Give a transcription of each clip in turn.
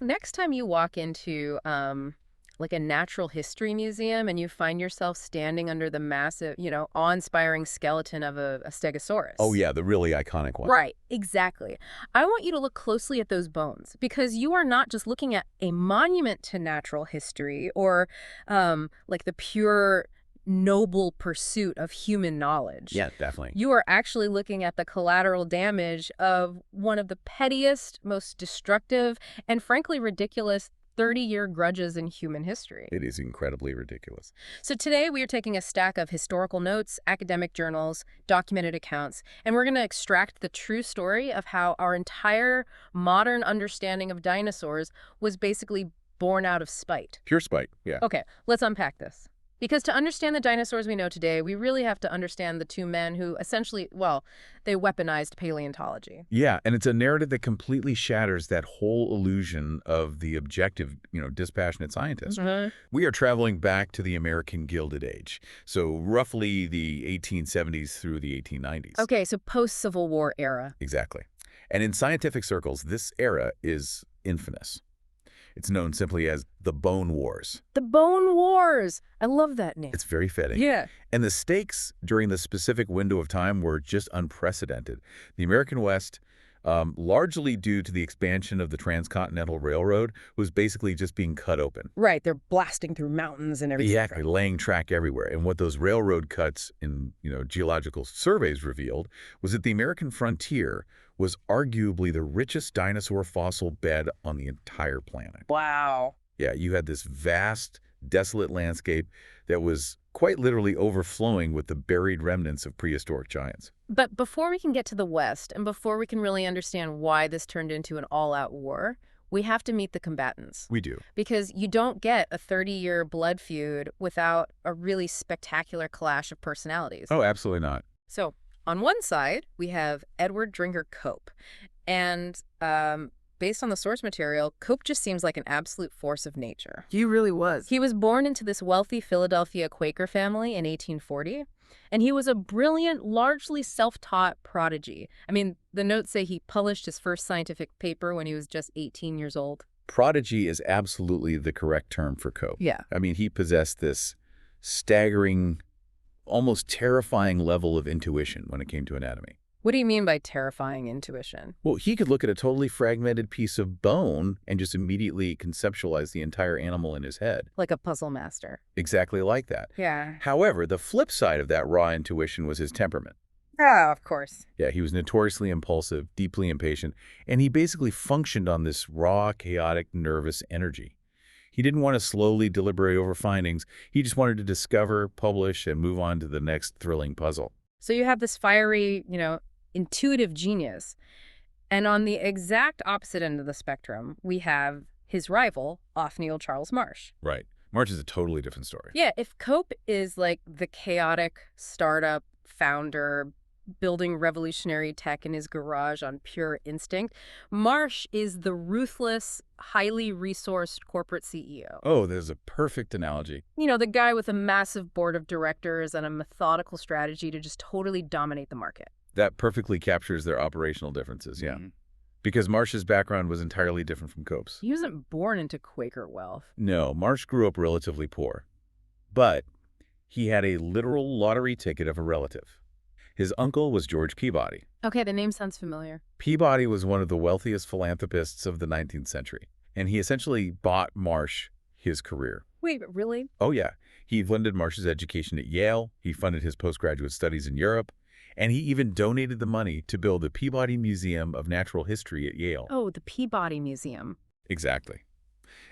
next time you walk into like a natural history museum and you find yourself standing under the massive, awe-inspiring skeleton of a Oh, stegosaurus. yeah, the really iconic one. Right, exactly. I want you to look closely at those bones because you are not just looking at a monument to natural history or like the pure noble pursuit of human knowledge. Yeah, definitely. You are actually looking at the collateral damage of one of the pettiest, most destructive, and frankly ridiculous 30-year grudges in human history. It is incredibly ridiculous. So today we are taking a stack of historical notes, academic journals, documented accounts, and we're going to extract the true story of how our entire modern understanding of dinosaurs was basically born out of spite. Pure spite, yeah. Okay, let's unpack this. Because to understand the dinosaurs we know today, we really have to understand the two men who essentially, well, they weaponized paleontology. Yeah, and it's a narrative that completely shatters that whole illusion of the objective, dispassionate scientist. We are traveling back to the American Gilded Age, so roughly the 1870s through the 1890s. Okay, so post-Civil War era. Exactly. And in scientific circles, this era is infamous. It's known simply as the Bone Wars. The Bone Wars! I love that name. It's very fitting. Yeah. And the stakes during the specific window of time were just unprecedented. The American West, largely due to the expansion of the Transcontinental Railroad, was basically just being cut open. Right, they're blasting through mountains and everything. Exactly, laying track everywhere. And what those railroad cuts in, geological surveys revealed was that the American frontier was arguably the richest dinosaur fossil bed on the entire planet. Wow. Yeah, you had this vast, desolate landscape that was quite literally overflowing with the buried remnants of prehistoric giants. But before we can get to the West, and before we can really understand why this turned into an all-out war, we have to meet the combatants. We do. Because you don't get a 30-year blood feud without a really spectacular clash of personalities. Oh, absolutely not. So, on one side, we have Edward Drinker Cope. And based on the source material, Cope just seems like an absolute force of nature. He really was. He was born into this wealthy Philadelphia Quaker family in 1840, and he was a brilliant, largely self-taught prodigy. I mean, the notes say he published his first scientific paper when he was just 18 years old. Prodigy is absolutely the correct term for Cope. Yeah. I mean, he possessed this staggering, almost terrifying level of intuition when it came to anatomy. What do you mean by terrifying intuition? Well, he could look at a totally fragmented piece of bone and just immediately conceptualize the entire animal in his head. Like a puzzle master. Exactly like that. Yeah. However, the flip side of that raw intuition was his temperament. Oh, of course. Yeah, he was notoriously impulsive, deeply impatient, and he basically functioned on this raw, chaotic, nervous energy. He didn't want to slowly deliberate over findings. He just wanted to discover, publish, and move on to the next thrilling puzzle. So you have this fiery, intuitive genius. And on the exact opposite end of the spectrum, we have his rival, Othniel Charles Marsh. Right. Marsh is a totally different story. Yeah, if Cope is like the chaotic startup founder building revolutionary tech in his garage on pure instinct, Marsh is the ruthless, highly resourced corporate CEO. Oh, there's a perfect analogy. The guy with a massive board of directors and a methodical strategy to just totally dominate the market. That perfectly captures their operational differences, yeah. Because Marsh's background was entirely different from Cope's. He wasn't born into Quaker wealth. No, Marsh grew up relatively poor. But he had a literal lottery ticket of a relative. His uncle was George Peabody. Okay, the name sounds familiar. Peabody was one of the wealthiest philanthropists of the 19th century, and he essentially bought Marsh his career. Wait, really? Oh, yeah. He funded Marsh's education at Yale, he funded his postgraduate studies in Europe, and he even donated the money to build the Peabody Museum of Natural History at Yale. Oh, the Peabody Museum. Exactly.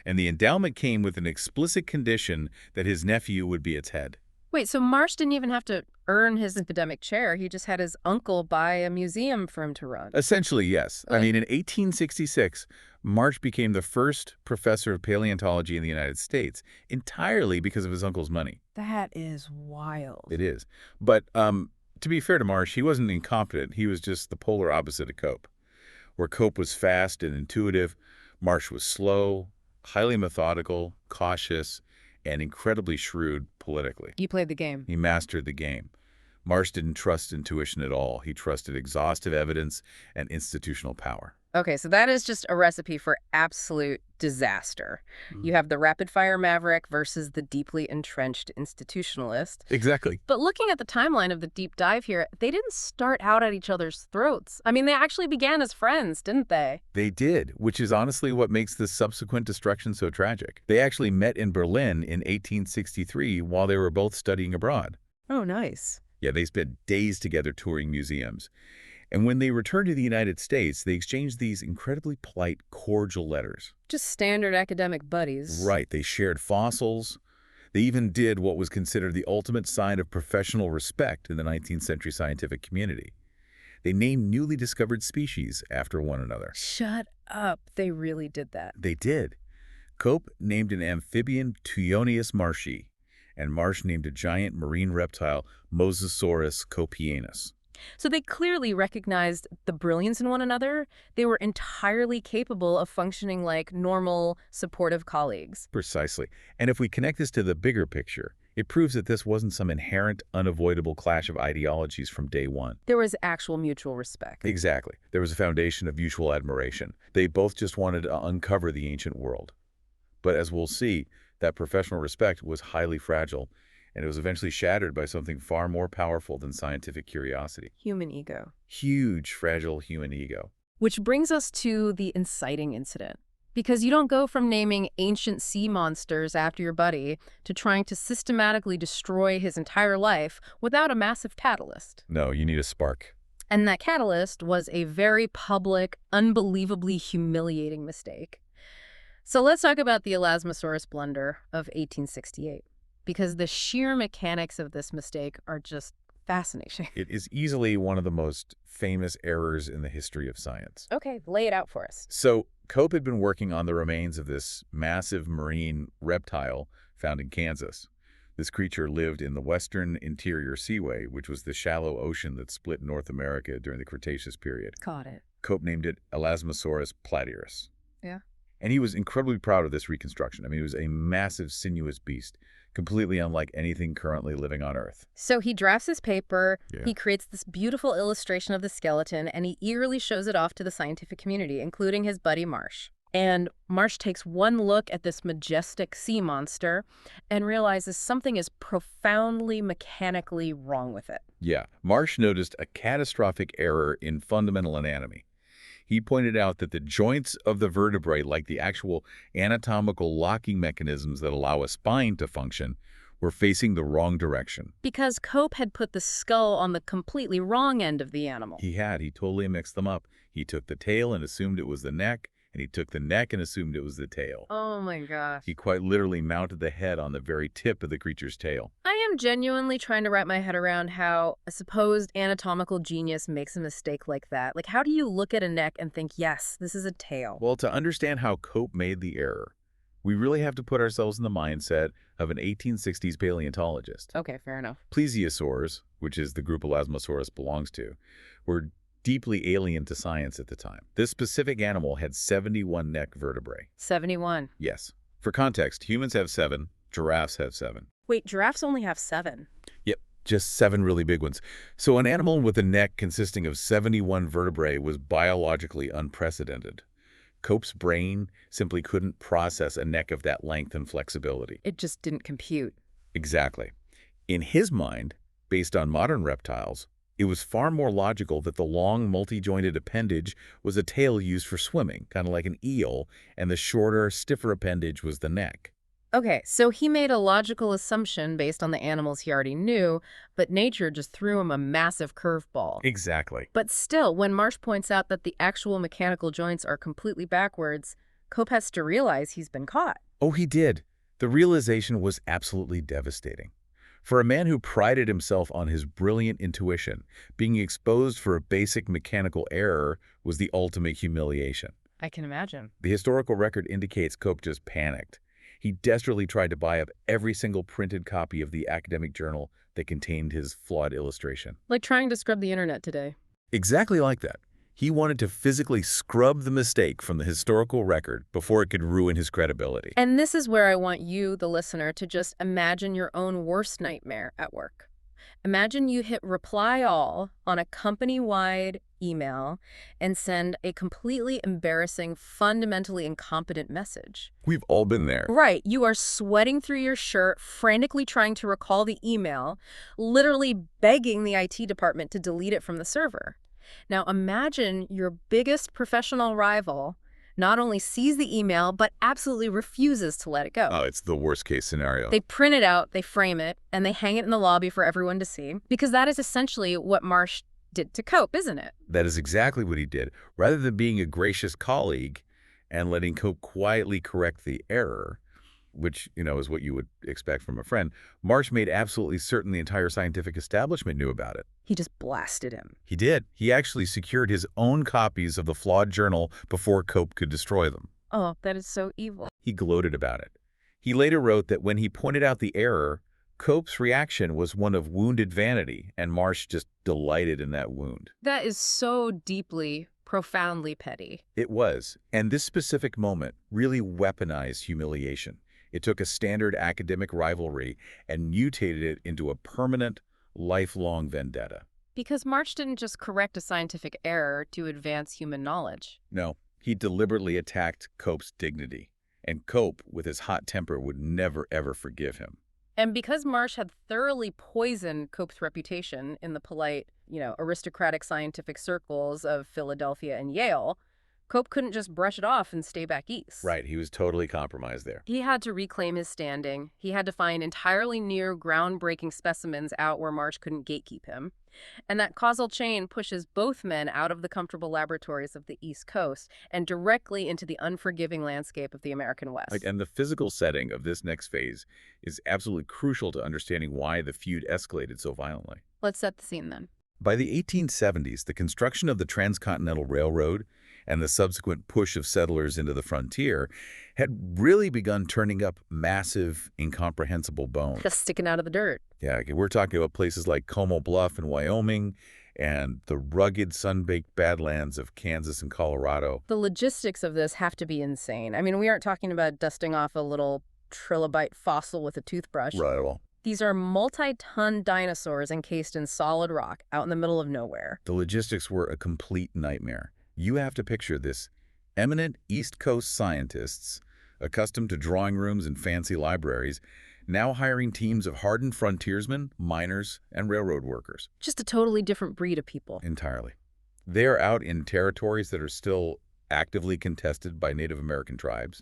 And the endowment came with an explicit condition that his nephew would be its head. Wait, so Marsh didn't even have to earn his academic chair. He just had his uncle buy a museum for him to run. Essentially, yes. Okay. I mean, in 1866, Marsh became the first professor of paleontology in the United States, entirely because of his uncle's money. That is wild. It is. But to be fair to Marsh, he wasn't incompetent. He was just the polar opposite of Cope. Where Cope was fast and intuitive, Marsh was slow, highly methodical, cautious, and incredibly shrewd politically. You played the game. He mastered the game. Marsh didn't trust intuition at all. He trusted exhaustive evidence and institutional power. Okay, so that is just a recipe for absolute disaster. Mm. You have the rapid-fire maverick versus the deeply entrenched institutionalist. Exactly. But looking at the timeline of the deep dive here, they didn't start out at each other's throats. I mean, they actually began as friends, didn't they? They did, which is honestly what makes the subsequent destruction so tragic. They actually met in Berlin in 1863 while they were both studying abroad. Oh, nice. Yeah, they spent days together touring museums. And when they returned to the United States, they exchanged these incredibly polite, cordial letters. Just standard academic buddies. Right, they shared fossils. They even did what was considered the ultimate sign of professional respect in the 19th century scientific community. They named newly discovered species after one another. Shut up. They really did that. They did. Cope named an amphibian Tuonius marshi, and Marsh named a giant marine reptile Mosasaurus copianus. So they clearly recognized the brilliance in one another. They were entirely capable of functioning like normal, supportive colleagues. Precisely. And if we connect this to the bigger picture, it proves that this wasn't some inherent, unavoidable clash of ideologies from day one. There was actual mutual respect. Exactly. There was a foundation of mutual admiration. They both just wanted to uncover the ancient world. But as we'll see, that professional respect was highly fragile, and it was eventually shattered by something far more powerful than scientific curiosity. Human ego. Huge, fragile human ego. Which brings us to the inciting incident. Because you don't go from naming ancient sea monsters after your buddy to trying to systematically destroy his entire life without a massive catalyst. No, you need a spark. And that catalyst was a very public, unbelievably humiliating mistake. So let's talk about the Elasmosaurus blunder of 1868, because the sheer mechanics of this mistake are just fascinating. It is easily one of the most famous errors in the history of science. Okay, lay it out for us. So, Cope had been working on the remains of this massive marine reptile found in Kansas. This creature lived in the western interior seaway, which was the shallow ocean that split North America during the Cretaceous period. Caught it. Cope named it Elasmosaurus platyurus. Yeah. And he was incredibly proud of this reconstruction. I mean, it was a massive, sinuous beast, completely unlike anything currently living on Earth. So he drafts his paper, Yeah. he creates this beautiful illustration of the skeleton, and he eagerly shows it off to the scientific community, including his buddy Marsh. And Marsh takes one look at this majestic sea monster and realizes something is profoundly mechanically wrong with it. Yeah, Marsh noticed a catastrophic error in fundamental anatomy. He pointed out that the joints of the vertebrae, like the actual anatomical locking mechanisms that allow a spine to function, were facing the wrong direction. Because Cope had put the skull on the completely wrong end of the animal. He totally mixed them up. He took the tail and assumed it was the neck, and he took the neck and assumed it was the tail. Oh my gosh. He quite literally mounted the head on the very tip of the creature's tail. I am genuinely trying to wrap my head around how a supposed anatomical genius makes a mistake like that. Like, how do you look at a neck and think, yes, this is a tail? Well, to understand how Cope made the error, we really have to put ourselves in the mindset of an 1860s paleontologist. Okay, fair enough. Plesiosaurs, which is the group Elasmosaurus belongs to, were deeply alien to science at the time. This specific animal had 71 neck vertebrae. 71. Yes. For context, humans have 7, giraffes have 7. Wait, giraffes only have 7. Yep, just 7 really big ones. So an animal with a neck consisting of 71 vertebrae was biologically unprecedented. Cope's brain simply couldn't process a neck of that length and flexibility. It just didn't compute. Exactly. In his mind, based on modern reptiles, it was far more logical that the long, multi-jointed appendage was a tail used for swimming, kind of like an eel, and the shorter, stiffer appendage was the neck. Okay, so he made a logical assumption based on the animals he already knew, but nature just threw him a massive curveball. Exactly. But still, when Marsh points out that the actual mechanical joints are completely backwards, Cope has to realize he's been caught. Oh, he did. The realization was absolutely devastating. For a man who prided himself on his brilliant intuition, being exposed for a basic mechanical error was the ultimate humiliation. I can imagine. The historical record indicates Cope just panicked. He desperately tried to buy up every single printed copy of the academic journal that contained his flawed illustration. Like trying to scrub the internet today. Exactly like that. He wanted to physically scrub the mistake from the historical record before it could ruin his credibility. And this is where I want you, the listener, to just imagine your own worst nightmare at work. Imagine you hit reply all on a company-wide email and send a completely embarrassing, fundamentally incompetent message. We've all been there. Right. You are sweating through your shirt, frantically trying to recall the email, literally begging the IT department to delete it from the server. Now imagine your biggest professional rival not only sees the email, but absolutely refuses to let it go. Oh, it's the worst case scenario. They print it out, they frame it, and they hang it in the lobby for everyone to see, because that is essentially what Marsh did to Cope, isn't it? That is exactly what he did. Rather than being a gracious colleague and letting Cope quietly correct the error, which, is what you would expect from a friend, Marsh made absolutely certain the entire scientific establishment knew about it. He just blasted him. He did. He actually secured his own copies of the flawed journal before Cope could destroy them. Oh, that is so evil. He gloated about it. He later wrote that when he pointed out the error, Cope's reaction was one of wounded vanity, and Marsh just delighted in that wound. That is so deeply, profoundly petty. It was, and this specific moment really weaponized humiliation. It took a standard academic rivalry and mutated it into a permanent, lifelong vendetta. Because Marsh didn't just correct a scientific error to advance human knowledge. No, he deliberately attacked Cope's dignity, and Cope, with his hot temper, would never, ever forgive him. And because Marsh had thoroughly poisoned Cope's reputation in the polite, aristocratic scientific circles of Philadelphia and Yale, Cope couldn't just brush it off and stay back east. Right, he was totally compromised there. He had to reclaim his standing. He had to find entirely new, groundbreaking specimens out where Marsh couldn't gatekeep him. And that causal chain pushes both men out of the comfortable laboratories of the East Coast and directly into the unforgiving landscape of the American West. And the physical setting of this next phase is absolutely crucial to understanding why the feud escalated so violently. Let's set the scene then. By the 1870s, the construction of the Transcontinental Railroad and the subsequent push of settlers into the frontier had really begun turning up massive, incomprehensible bones. Just sticking out of the dirt. Yeah, we're talking about places like Como Bluff in Wyoming and the rugged, sun-baked badlands of Kansas and Colorado. The logistics of this have to be insane. I mean, we aren't talking about dusting off a little trilobite fossil with a toothbrush. Right, well. These are multi-ton dinosaurs encased in solid rock out in the middle of nowhere. The logistics were a complete nightmare. You have to picture this. Eminent East Coast scientists, accustomed to drawing rooms and fancy libraries, now hiring teams of hardened frontiersmen, miners, and railroad workers. Just a totally different breed of people. Entirely. They are out in territories that are still actively contested by Native American tribes.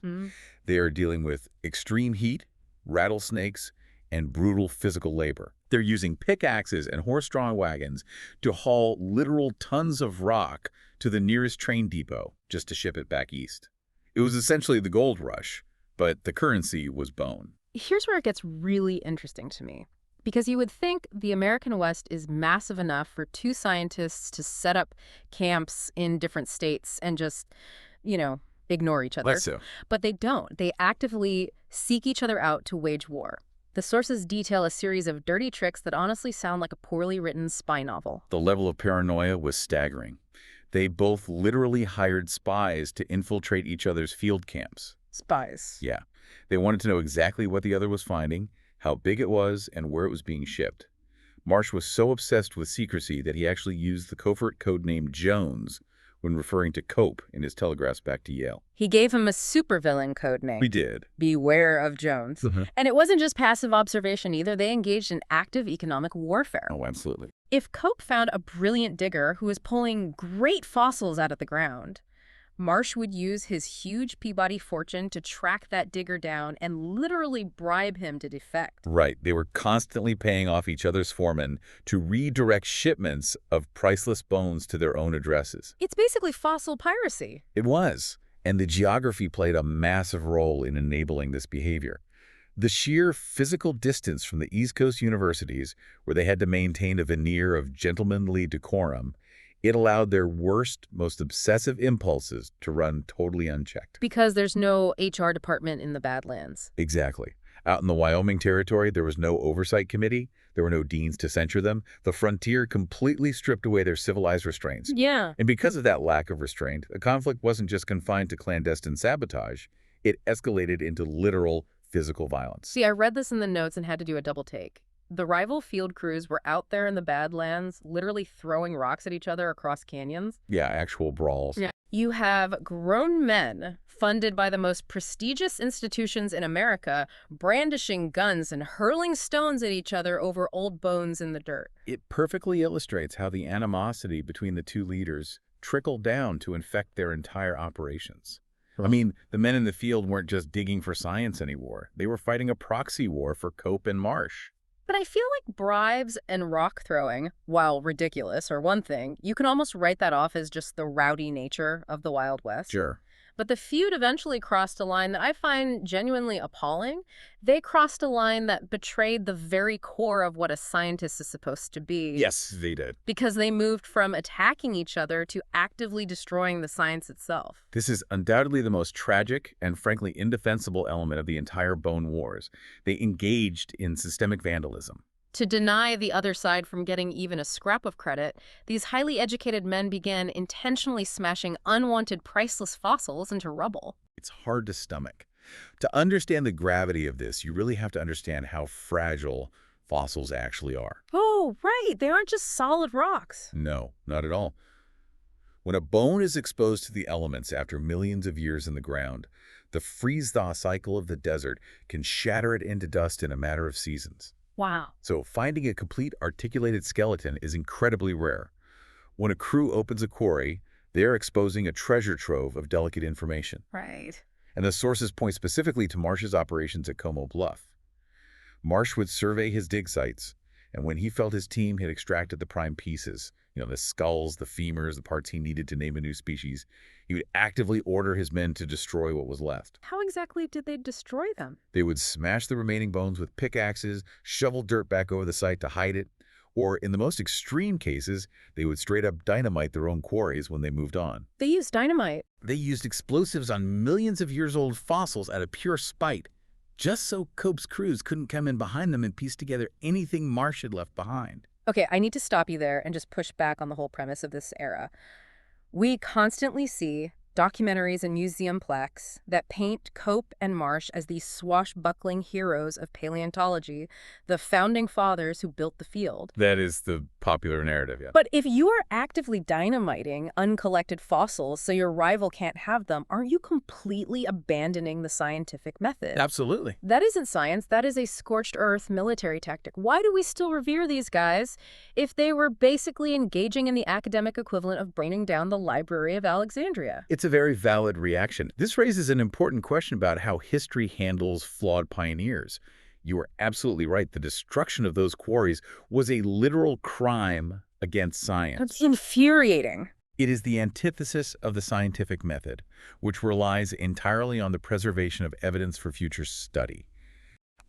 They are dealing with extreme heat, rattlesnakes, and brutal physical labor. They're using pickaxes and horse-drawn wagons to haul literal tons of rock to the nearest train depot just to ship it back east. It was essentially the gold rush, but the currency was bone. Here's where it gets really interesting to me. Because you would think the American West is massive enough for two scientists to set up camps in different states and just, ignore each other. Let's so. But they don't. They actively seek each other out to wage war. The sources detail a series of dirty tricks that honestly sound like a poorly written spy novel. The level of paranoia was staggering. They both literally hired spies to infiltrate each other's field camps. Spies. Yeah. They wanted to know exactly what the other was finding, how big it was, and where it was being shipped. Marsh was so obsessed with secrecy that he actually used the covert code name Jones when referring to Cope in his telegraphs back to Yale. He gave him a supervillain code name. We did. Beware of Jones. And it wasn't just passive observation either. They engaged in active economic warfare. Oh, absolutely. If Cope found a brilliant digger who was pulling great fossils out of the ground, Marsh would use his huge Peabody fortune to track that digger down and literally bribe him to defect. Right. They were constantly paying off each other's foremen to redirect shipments of priceless bones to their own addresses. It's basically fossil piracy. It was. And the geography played a massive role in enabling this behavior. The sheer physical distance from the East Coast universities, where they had to maintain a veneer of gentlemanly decorum, it allowed their worst, most obsessive impulses to run totally unchecked. Because there's no HR department in the Badlands. Exactly. Out in the Wyoming territory, there was no oversight committee. There were no deans to censure them. The frontier completely stripped away their civilized restraints. Yeah. And because of that lack of restraint, the conflict wasn't just confined to clandestine sabotage. It escalated into literal physical violence. See, I read this in the notes and had to do a double take. The rival field crews were out there in the badlands, literally throwing rocks at each other across canyons. Yeah, actual brawls. Yeah. You have grown men funded by the most prestigious institutions in America brandishing guns and hurling stones at each other over old bones in the dirt. It perfectly illustrates how the animosity between the two leaders trickled down to infect their entire operations. I mean, the men in the field weren't just digging for science anymore. They were fighting a proxy war for Cope and Marsh. But I feel like bribes and rock throwing, while ridiculous are one thing, you can almost write that off as just the rowdy nature of the Wild West. Sure. But the feud eventually crossed a line that I find genuinely appalling. They crossed a line that betrayed the very core of what a scientist is supposed to be. Yes, they did. Because they moved from attacking each other to actively destroying the science itself. This is undoubtedly the most tragic and frankly indefensible element of the entire Bone Wars. They engaged in systemic vandalism. To deny the other side from getting even a scrap of credit, these highly educated men began intentionally smashing unwanted priceless fossils into rubble. It's hard to stomach. To understand the gravity of this, you really have to understand how fragile fossils actually are. Oh, right. They aren't just solid rocks. No, not at all. When a bone is exposed to the elements after millions of years in the ground, the freeze-thaw cycle of the desert can shatter it into dust in a matter of seasons. Wow. So finding a complete articulated skeleton is incredibly rare. When a crew opens a quarry, they're exposing a treasure trove of delicate information. Right. And the sources point specifically to Marsh's operations at Como Bluff. Marsh would survey his dig sites, and when he felt his team had extracted the prime pieces, the skulls, the femurs, the parts he needed to name a new species, he would actively order his men to destroy what was left. How exactly did they destroy them? They would smash the remaining bones with pickaxes, shovel dirt back over the site to hide it, or in the most extreme cases, they would straight up dynamite their own quarries when they moved on. They used dynamite. They used explosives on millions of years old fossils out of pure spite, just so Cope's crews couldn't come in behind them and piece together anything Marsh had left behind. Okay, I need to stop you there and just push back on the whole premise of this era. We constantly see documentaries and museum plaques that paint Cope and Marsh as these swashbuckling heroes of paleontology, the founding fathers who built the field. That is the popular narrative, yeah. But if you are actively dynamiting uncollected fossils so your rival can't have them, aren't you completely abandoning the scientific method? Absolutely. That isn't science. That is a scorched earth military tactic. Why do we still revere these guys if they were basically engaging in the academic equivalent of bringing down the Library of Alexandria? It's a very valid reaction. This raises an important question about how history handles flawed pioneers. You are absolutely right. The destruction of those quarries was a literal crime against science. That's infuriating. It is the antithesis of the scientific method, which relies entirely on the preservation of evidence for future study.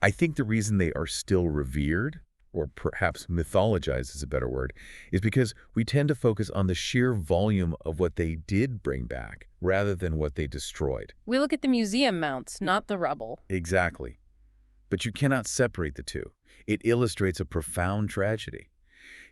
I think the reason they are still revered, or perhaps mythologized is a better word, is because we tend to focus on the sheer volume of what they did bring back, rather than what they destroyed. We look at the museum mounts, not the rubble. Exactly. But you cannot separate the two. It illustrates a profound tragedy.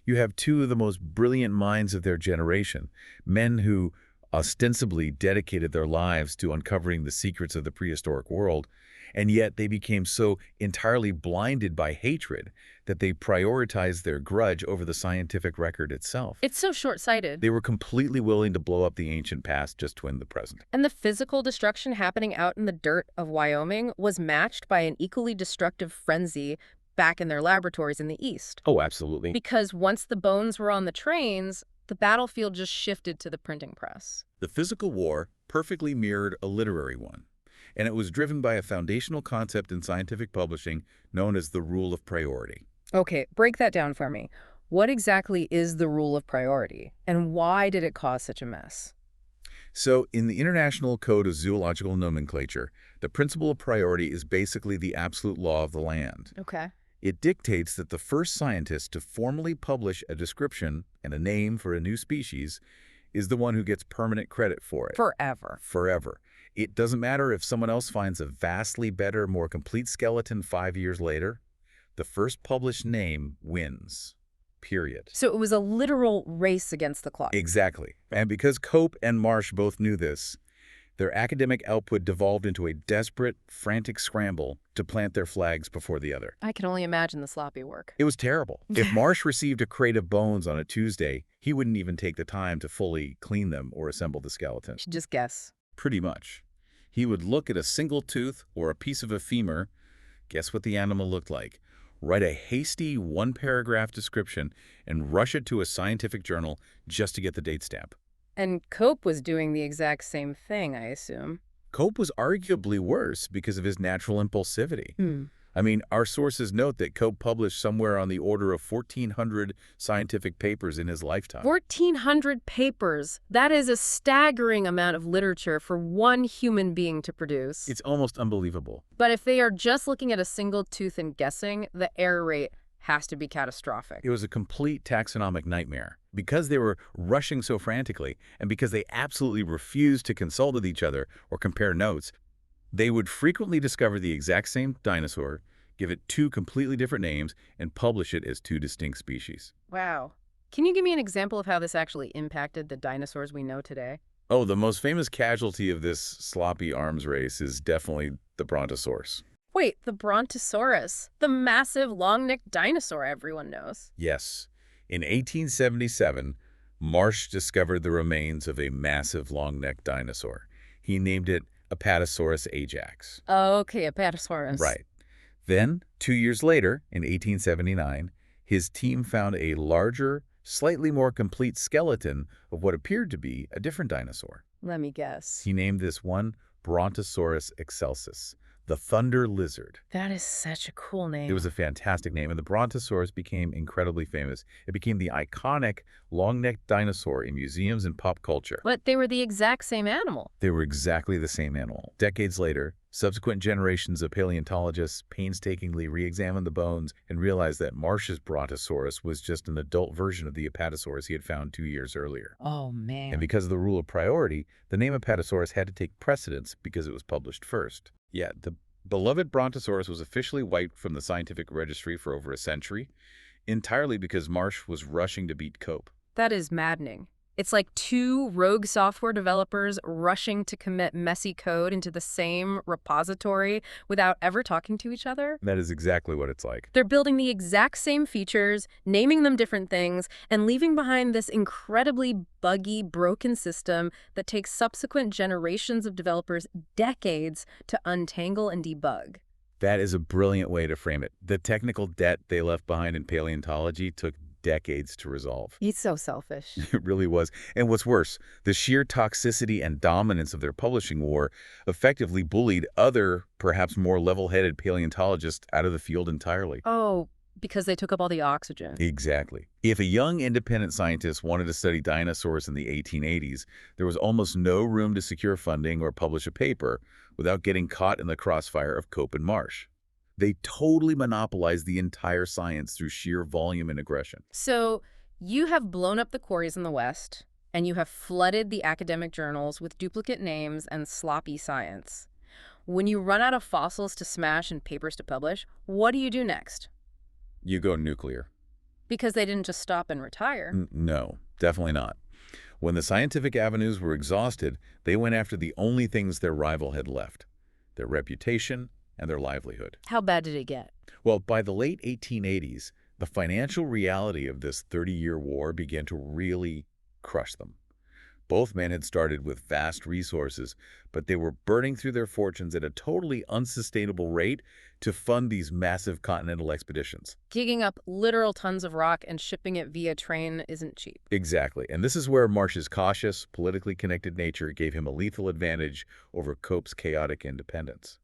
You have two of the most brilliant minds of their generation, men who ostensibly dedicated their lives to uncovering the secrets of the prehistoric world, and yet they became so entirely blinded by hatred that they prioritized their grudge over the scientific record itself. It's so short-sighted. They were completely willing to blow up the ancient past just to win the present. And the physical destruction happening out in the dirt of Wyoming was matched by an equally destructive frenzy back in their laboratories in the East. Oh, absolutely. Because once the bones were on the trains, the battlefield just shifted to the printing press. The physical war perfectly mirrored a literary one, and it was driven by a foundational concept in scientific publishing known as the rule of priority. Okay, break that down for me. What exactly is the rule of priority, and why did it cause such a mess? So, in the International Code of Zoological Nomenclature, the principle of priority is basically the absolute law of the land. Okay. It dictates that the first scientist to formally publish a description and a name for a new species is the one who gets permanent credit for it. Forever. Forever. It doesn't matter if someone else finds a vastly better, more complete skeleton 5 years later. The first published name wins. Period. So it was a literal race against the clock. Exactly. And because Cope and Marsh both knew this, Their academic output devolved into a desperate, frantic scramble to plant their flags before the other. I can only imagine the sloppy work. It was terrible. If Marsh received a crate of bones on a Tuesday, he wouldn't even take the time to fully clean them or assemble the skeleton. Should just guess. Pretty much. He would look at a single tooth or a piece of a femur, guess what the animal looked like, write a hasty one-paragraph description, and rush it to a scientific journal just to get the date stamp. And Cope was doing the exact same thing, I assume. Cope was arguably worse because of his natural impulsivity. I mean, our sources note that Cope published somewhere on the order of 1,400 scientific papers in his lifetime. 1,400 papers. That is a staggering amount of literature for one human being to produce. It's almost unbelievable. But if they are just looking at a single tooth and guessing, the error rate has to be catastrophic. It was a complete taxonomic nightmare. Because they were rushing so frantically, and because they absolutely refused to consult with each other or compare notes, they would frequently discover the exact same dinosaur, give it two completely different names, and publish it as two distinct species. Wow. Can you give me an example of how this actually impacted the dinosaurs we know today? Oh, the most famous casualty of this sloppy arms race is definitely the Brontosaurus. Wait, the Brontosaurus, the massive long-necked dinosaur everyone knows. Yes. In 1877, Marsh discovered the remains of a massive long-necked dinosaur. He named it Apatosaurus ajax. Okay, Apatosaurus. Right. Then, 2 years later, in 1879, his team found a larger, slightly more complete skeleton of what appeared to be a different dinosaur. Let me guess. He named this one Brontosaurus excelsus, the thunder lizard. That is such a cool name. It was a fantastic name, and the Brontosaurus became incredibly famous. It became the iconic long-necked dinosaur in museums and pop culture. But they were the exact same animal. They were exactly the same animal. Decades later, subsequent generations of paleontologists painstakingly re-examined the bones and realized that Marsh's Brontosaurus was just an adult version of the Apatosaurus he had found 2 years earlier. Oh, man. And because of the rule of priority, the name Apatosaurus had to take precedence because it was published first. Yeah, the beloved Brontosaurus was officially wiped from the scientific registry for over a century, entirely because Marsh was rushing to beat Cope. That is maddening. It's like two rogue software developers rushing to commit messy code into the same repository without ever talking to each other. That is exactly what it's like. They're building the exact same features, naming them different things, and leaving behind this incredibly buggy, broken system that takes subsequent generations of developers decades to untangle and debug. That is a brilliant way to frame it. The technical debt they left behind in paleontology took decades to resolve. He's so selfish. It really was. And what's worse, the sheer toxicity and dominance of their publishing war effectively bullied other, perhaps more level-headed paleontologists out of the field entirely. Oh, because they took up all the oxygen. Exactly. If a young independent scientist wanted to study dinosaurs in the 1880s, there was almost no room to secure funding or publish a paper without getting caught in the crossfire of Cope and Marsh. They totally monopolized the entire science through sheer volume and aggression. So you have blown up the quarries in the West, and you have flooded the academic journals with duplicate names and sloppy science. When you run out of fossils to smash and papers to publish, what do you do next? You go nuclear. Because they didn't just stop and retire. No, definitely not. When the scientific avenues were exhausted, they went after the only things their rival had left: their reputation and their livelihood. How bad did it get? Well, by the late 1880s, the financial reality of this 30-year war began to really crush them. Both men had started with vast resources, but they were burning through their fortunes at a totally unsustainable rate to fund these massive continental expeditions. Digging up literal tons of rock and shipping it via train isn't cheap. Exactly. And this is where Marsh's cautious, politically connected nature gave him a lethal advantage over Cope's chaotic independence.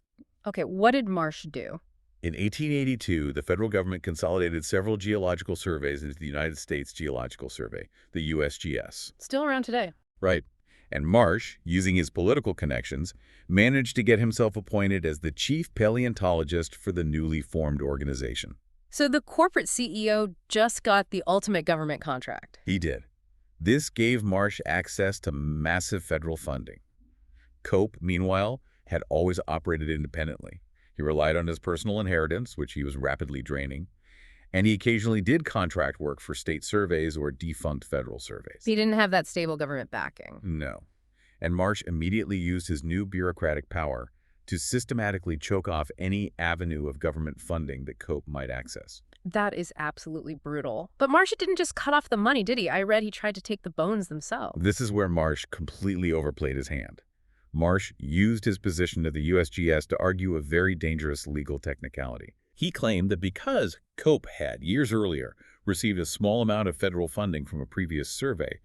Okay, what did Marsh do? In 1882, the federal government consolidated several geological surveys into the United States Geological Survey, the USGS. Still around today. Right. And Marsh, using his political connections, managed to get himself appointed as the chief paleontologist for the newly formed organization. So the corporate CEO just got the ultimate government contract. He did. This gave Marsh access to massive federal funding. Cope, meanwhile, had always operated independently. He relied on his personal inheritance, which he was rapidly draining, and he occasionally did contract work for state surveys or defunct federal surveys. He didn't have that stable government backing. No. and Marsh immediately used his new bureaucratic power to systematically choke off any avenue of government funding that Cope might access. That is absolutely brutal. But Marsh didn't just cut off the money, did he? I read he tried to take the bones themselves. This is where Marsh completely overplayed his hand. Marsh used his position at the USGS to argue a very dangerous legal technicality. He claimed that because Cope had, years earlier, received a small amount of federal funding from a previous survey,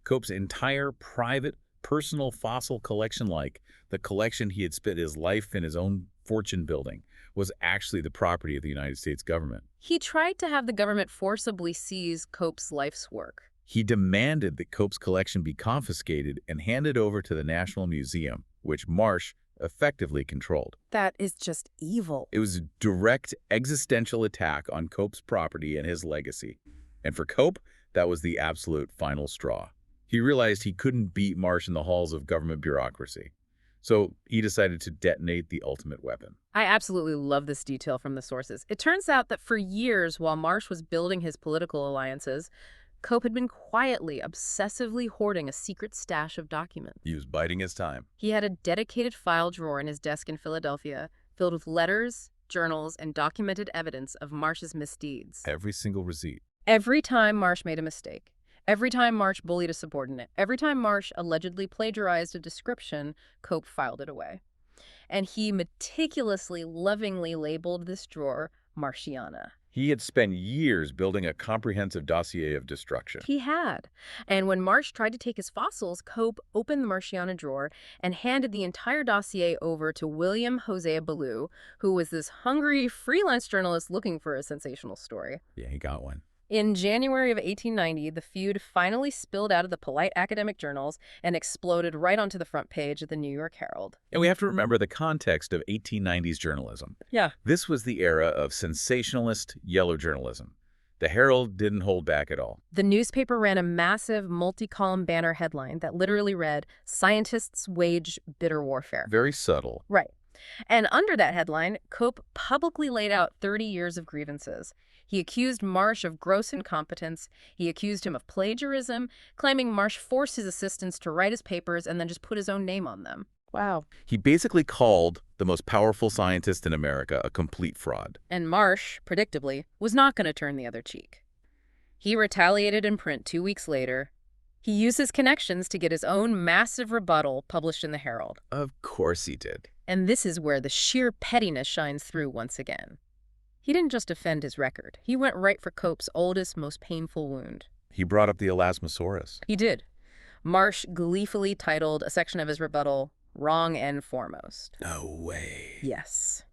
Cope's entire private, personal fossil collection, like the collection he had spent his life and his own fortune building, was actually the property of the United States government. He tried to have the government forcibly seize Cope's life's work. He demanded that Cope's collection be confiscated and handed over to the National Museum, which Marsh effectively controlled. That is just evil. It was a direct existential attack on Cope's property and his legacy. And for Cope, that was the absolute final straw. He realized he couldn't beat Marsh in the halls of government bureaucracy. So he decided to detonate the ultimate weapon. I absolutely love this detail from the sources. It turns out that for years, while Marsh was building his political alliances, Cope had been quietly, obsessively hoarding a secret stash of documents. He was biding his time. He had a dedicated file drawer in his desk in Philadelphia filled with letters, journals, and documented evidence of Marsh's misdeeds. Every single receipt. Every time Marsh made a mistake, every time Marsh bullied a subordinate, every time Marsh allegedly plagiarized a description, Cope filed it away. And he meticulously, lovingly labeled this drawer Marshiana. He had spent years building a comprehensive dossier of destruction. He had. And when Marsh tried to take his fossils, Cope opened the Marshiana drawer and handed the entire dossier over to William Hosea Ballou, who was this hungry freelance journalist looking for a sensational story. Yeah, he got one. In January of 1890, the feud finally spilled out of the polite academic journals and exploded right onto the front page of the New York Herald. And we have to remember the context of 1890s journalism. Yeah. This was the era of sensationalist yellow journalism. The Herald didn't hold back at all. The newspaper ran a massive multi-column banner headline that literally read, "Scientists wage bitter warfare." Very subtle. Right. And under that headline, Cope publicly laid out 30 years of grievances. He accused Marsh of gross incompetence. He accused him of plagiarism, claiming Marsh forced his assistants to write his papers and then just put his own name on them. Wow. He basically called the most powerful scientist in America a complete fraud. And Marsh, predictably, was not going to turn the other cheek. He retaliated in print 2 weeks later. He used his connections to get his own massive rebuttal published in the Herald. Of course he did. And this is where the sheer pettiness shines through once again. He didn't just defend his record. He went right for Cope's oldest, most painful wound. He brought up the Elasmosaurus. He did. Marsh gleefully titled a section of his rebuttal, "Wrong End Foremost." No way. Yes.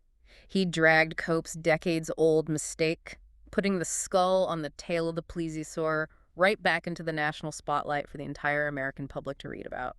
He dragged Cope's decades-old mistake, putting the skull on the tail of the plesiosaur right back into the national spotlight for the entire American public to read about.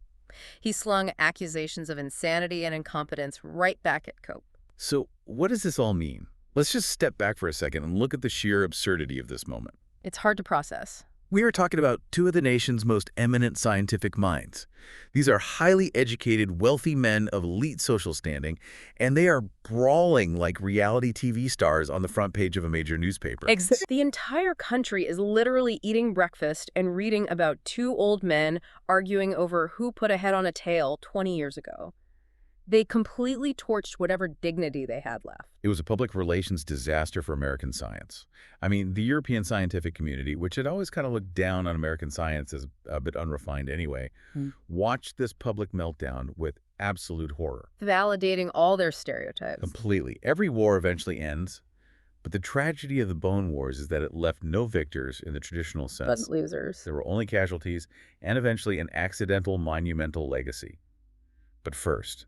He slung accusations of insanity and incompetence right back at Cope. So what does this all mean? Let's just step back for a second and look at the sheer absurdity of this moment. It's hard to process. We are talking about two of the nation's most eminent scientific minds. These are highly educated, wealthy men of elite social standing, and they are brawling like reality TV stars on the front page of a major newspaper. The entire country is literally eating breakfast and reading about two old men arguing over who put a head on a tail 20 years ago. They completely torched whatever dignity they had left. It was a public relations disaster for American science. I mean, the European scientific community, which had always kind of looked down on American science as a bit unrefined anyway, watched this public meltdown with absolute horror. Validating all their stereotypes. Completely. Every war eventually ends, but the tragedy of the Bone Wars is that it left no victors in the traditional sense. But losers. There were only casualties and eventually an accidental, monumental legacy. But first,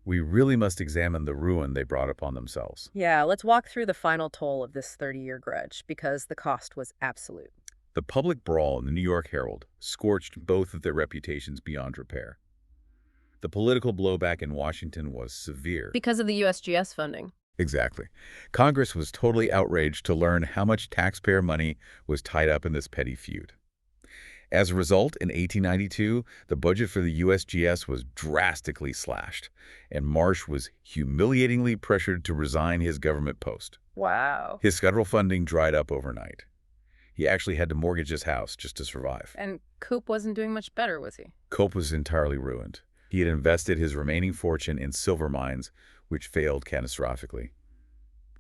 we really must examine the ruin they brought upon themselves. Yeah, let's walk through the final toll of this 30-year grudge, because the cost was absolute. The public brawl in the New York Herald scorched both of their reputations beyond repair. The political blowback in Washington was severe. Because of the USGS funding. Exactly. Congress was totally outraged to learn how much taxpayer money was tied up in this petty feud. As a result, in 1892, the budget for the USGS was drastically slashed, and Marsh was humiliatingly pressured to resign his government post. Wow. His federal funding dried up overnight. He actually had to mortgage his house just to survive. And Cope wasn't doing much better, was he? Cope was entirely ruined. He had invested his remaining fortune in silver mines, which failed catastrophically.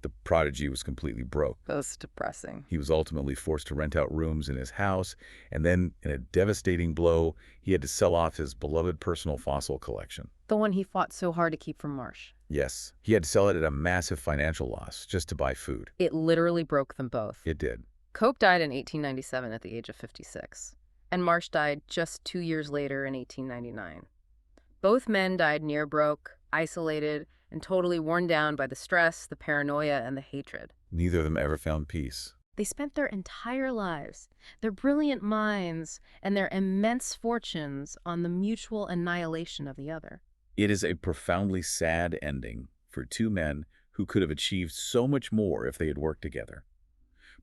The prodigy was completely broke. That's depressing. He was ultimately forced to rent out rooms in his house, and then, in a devastating blow, he had to sell off his beloved personal fossil collection. The one he fought so hard to keep from Marsh. Yes, he had to sell it at a massive financial loss just to buy food. It literally broke them both. It did. Cope died in 1897 at the age of 56, and Marsh died just 2 years later in 1899. Both men died near broke, isolated, and totally worn down by the stress, the paranoia, and the hatred. Neither of them ever found peace. They spent their entire lives, their brilliant minds, and their immense fortunes on the mutual annihilation of the other. It is a profoundly sad ending for two men who could have achieved so much more if they had worked together.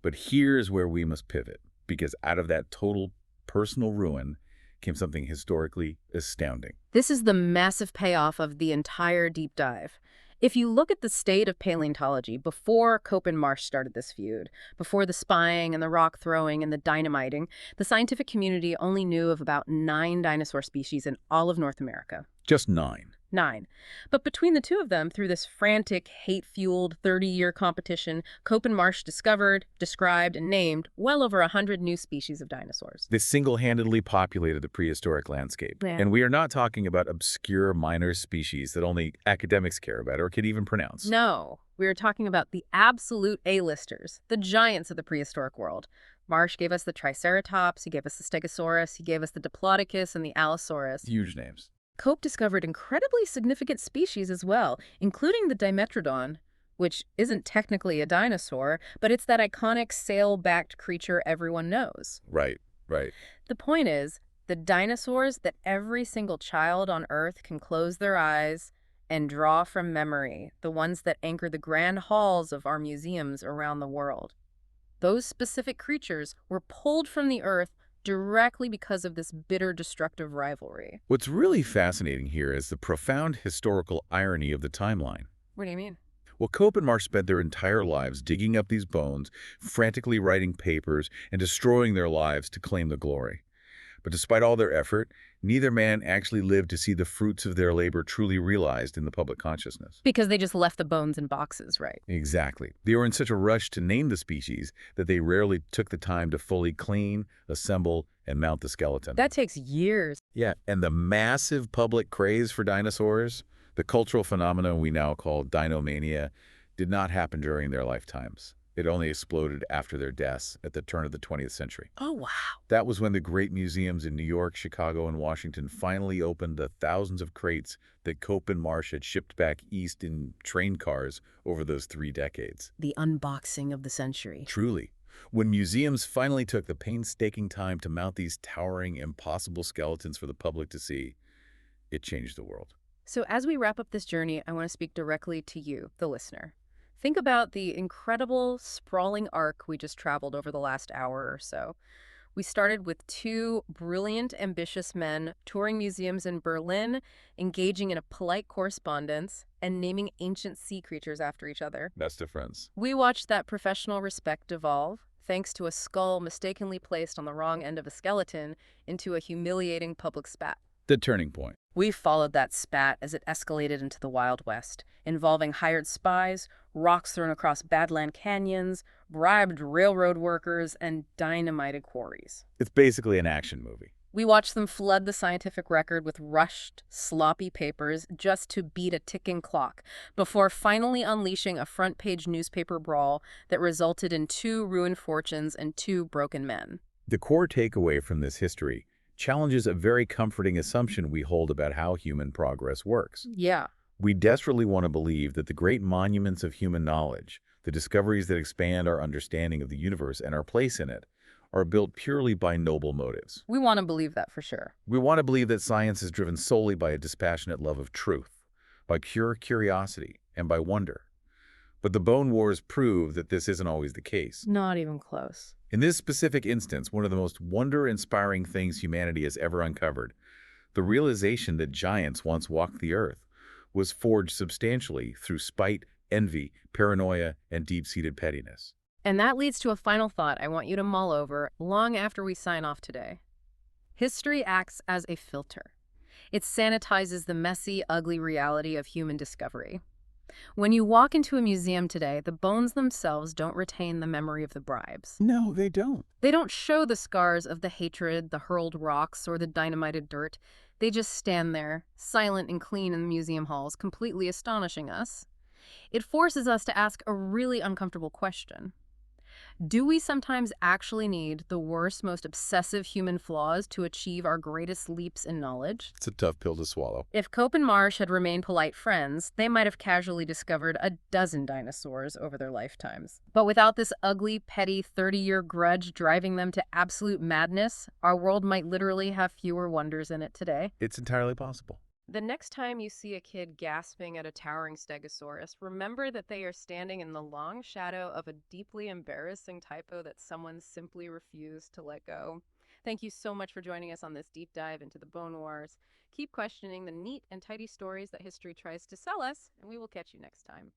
But here's where we must pivot, because out of that total personal ruin came something historically astounding. This is the massive payoff of the entire deep dive. If you look at the state of paleontology before Cope and Marsh started this feud, before the spying and the rock throwing and the dynamiting, the scientific community only knew of about 9 dinosaur species in all of North America. Just 9. 9. But between the two of them, through this frantic, hate-fueled 30-year competition, Cope and Marsh discovered, described, and named well over 100 new species of dinosaurs. This single-handedly populated the prehistoric landscape. Yeah. And we are not talking about obscure minor species that only academics care about or can even pronounce. No, we are talking about the absolute A-listers, the giants of the prehistoric world. Marsh gave us the Triceratops, he gave us the Stegosaurus, he gave us the Diplodocus and the Allosaurus. Huge names. Cope discovered incredibly significant species as well, including the Dimetrodon, which isn't technically a dinosaur, but it's that iconic sail-backed creature everyone knows. Right. The point is, the dinosaurs that every single child on Earth can close their eyes and draw from memory, the ones that anchor the grand halls of our museums around the world. Those specific creatures were pulled from the Earth directly because of this bitter, destructive rivalry. What's really fascinating here is the profound historical irony of the timeline. What do you mean? Well, Cope and Marsh spent their entire lives digging up these bones, frantically writing papers, and destroying their lives to claim the glory. But despite all their effort, neither man actually lived to see the fruits of their labor truly realized in the public consciousness. Because they just left the bones in boxes, right? Exactly. They were in such a rush to name the species that they rarely took the time to fully clean, assemble, and mount the skeleton. That takes years. Yeah, and the massive public craze for dinosaurs, the cultural phenomenon we now call dinomania, did not happen during their lifetimes. It only exploded after their deaths at the turn of the 20th century. Oh, wow. That was when the great museums in New York, Chicago, and Washington finally opened the thousands of crates that Cope and Marsh had shipped back east in train cars over those 3 decades. The unboxing of the century. Truly. When museums finally took the painstaking time to mount these towering, impossible skeletons for the public to see, it changed the world. So as we wrap up this journey, I want to speak directly to you, the listener. Think about the incredible, sprawling arc we just traveled over the last hour or so. We started with 2 brilliant, ambitious men touring museums in Berlin, engaging in a polite correspondence, and naming ancient sea creatures after each other. Best of friends. We watched that professional respect evolve, thanks to a skull mistakenly placed on the wrong end of a skeleton, into a humiliating public spat. The turning point. We followed that spat as it escalated into the Wild West, involving hired spies, rocks thrown across badland canyons, bribed railroad workers, and dynamited quarries. It's basically an action movie. We watched them flood the scientific record with rushed, sloppy papers just to beat a ticking clock, before finally unleashing a front-page newspaper brawl that resulted in 2 ruined fortunes and 2 broken men. The core takeaway from this history challenges a very comforting assumption we hold about how human progress works. Yeah. We desperately want to believe that the great monuments of human knowledge, the discoveries that expand our understanding of the universe and our place in it, are built purely by noble motives. We want to believe that for sure. We want to believe that science is driven solely by a dispassionate love of truth, by pure curiosity, and by wonder. But the Bone Wars prove that this isn't always the case. Not even close. In this specific instance, one of the most wonder-inspiring things humanity has ever uncovered, the realization that giants once walked the earth, was forged substantially through spite, envy, paranoia, and deep-seated pettiness. And that leads to a final thought I want you to mull over long after we sign off today. History acts as a filter. It sanitizes the messy, ugly reality of human discovery. When you walk into a museum today, the bones themselves don't retain the memory of the bribes. No, they don't. They don't show the scars of the hatred, the hurled rocks, or the dynamited dirt. They just stand there, silent and clean in the museum halls, completely astonishing us. It forces us to ask a really uncomfortable question. Do we sometimes actually need the worst, most obsessive human flaws to achieve our greatest leaps in knowledge? It's a tough pill to swallow. If Cope and Marsh had remained polite friends, they might have casually discovered a dozen dinosaurs over their lifetimes. But without this ugly, petty 30-year grudge driving them to absolute madness, our world might literally have fewer wonders in it today. It's entirely possible. The next time you see a kid gasping at a towering stegosaurus, remember that they are standing in the long shadow of a deeply embarrassing typo that someone simply refused to let go. Thank you so much for joining us on this deep dive into the Bone Wars. Keep questioning the neat and tidy stories that history tries to sell us, and we will catch you next time.